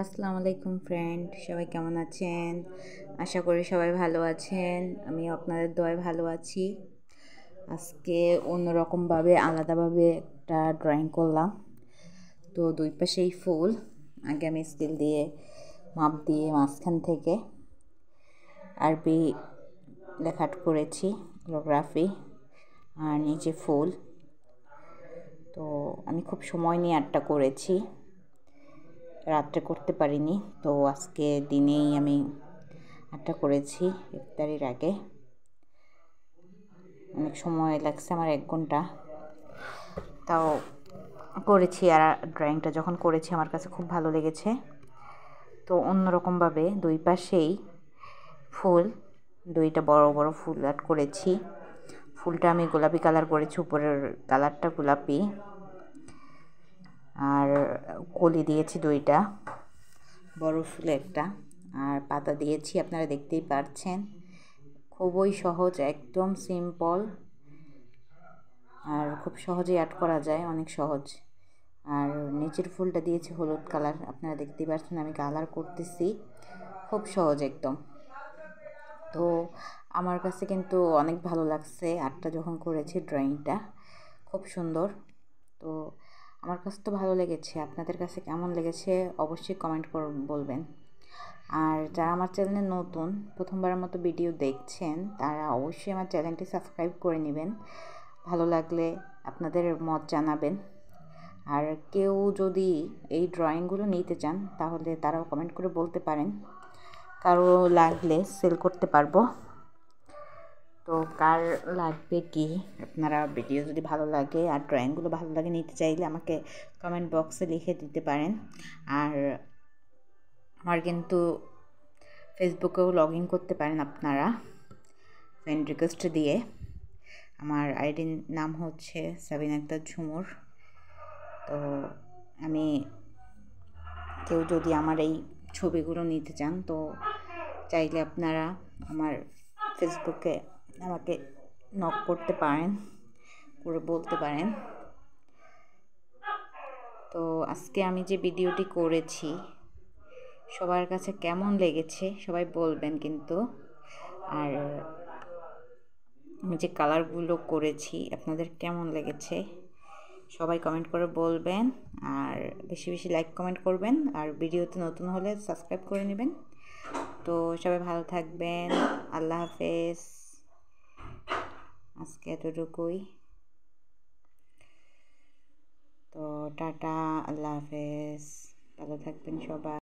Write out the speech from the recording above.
আসসালামু আলাইকুম ফ্রেন্ড, সবাই কেমন আছেন? আশা করি সবাই ভালো আছেন। আমি আপনাদের দোয়ায় ভালো আছি। আজকে অন্যরকমভাবে আলাদাভাবে একটা ড্রয়িং করলাম। তো দুই পাশেই ফুল। আগে আমি স্কেল দিয়ে মাপ দিয়ে মাঝখান থেকে আরবি লেখাট করেছি, ক্যালিগ্রাফি, আর নিচে ফুল। তো আমি খুব সময় নিয়ে আর্টটা করেছি, রাত্রে করতে পারিনি। তো আজকে দিনেই আমি আর্টটা করেছি ইফতারির আগে। অনেক সময় লাগছে আমার 1 ঘন্টা, তাও করেছি। আর ড্রয়িংটা যখন করেছি আমার কাছে খুব ভালো লেগেছে। তো অন্যরকমভাবে দুই পাশেই ফুল, 2টা বড় বড় ফুল আর্ট করেছি। ফুলটা আমি গোলাপি কালার করেছি, উপরের কালারটা গোলাপি, আর কলি দিয়েছি 2টা, বড় ফুল একটা, আর পাতা দিয়েছি। আপনারা দেখতেই পাচ্ছেন, খুবই সহজ, একদম সিম্পল, আর খুব সহজেই আর্ট করা যায়, অনেক সহজ। আর নিচের ফুলটা দিয়েছি হলুদ কালার, আপনারা দেখতেই পাচ্ছেন আমি কালার করতেছি, খুব সহজ একদম। তো আমার কাছে কিন্তু অনেক ভালো লাগছে আর্টটা যখন করেছি, ড্রয়িংটা খুব সুন্দর। তো আমার কাছে তো ভালো লেগেছে, আপনাদের কাছে কেমন লেগেছে অবশ্যই কমেন্ট করে বলবেন। আর যারা আমার চ্যানেলে নতুন, প্রথমবারের মতো ভিডিও দেখছেন, তারা অবশ্যই আমার চ্যানেলটি সাবস্ক্রাইব করে নেবেন। ভালো লাগলে আপনাদের মত জানাবেন। আর কেউ যদি এই ড্রয়িংগুলো নিতে চান, তাহলে তারাও কমেন্ট করে বলতে পারেন, কারো লাগলে সেল করতে পারবো। তো কার লাগবে কি, আপনারা ভিডিও যদি ভালো লাগে আর ড্রয়িংগুলো ভালো লাগে, নিতে চাইলে আমাকে কমেন্ট বক্সে লিখে দিতে পারেন। আর আমার কিন্তু ফেসবুকেও লগ ইন করতে পারেন আপনারা, ফ্রেন্ড রিকোয়েস্ট দিয়ে। আমার আইডির নাম হচ্ছে সাবিনা আক্তার ঝুমুর। তো আমি, কেউ যদি আমার এই ছবিগুলো নিতে চান, তো চাইলে আপনারা আমার ফেসবুকে আমাকে নক করতে পারেন, করে বলতে পারেন। তো আজকে আমি যে ভিডিওটি করেছি, সবার কাছে কেমন লেগেছে সবাই বলবেন কিন্তু। আর আমি যে কালারগুলো করেছি আপনাদের কেমন লেগেছে সবাই কমেন্ট করে বলবেন। আর বেশি বেশি লাইক কমেন্ট করবেন, আর ভিডিওতে নতুন হলে সাবস্ক্রাইব করে নেবেন। তো সবাই ভালো থাকবেন, আল্লাহ হাফেজ। আজকে এতটুকুই। তো টাটা, আল্লাহ হাফেজ, ভালো থাকবেন সবাই।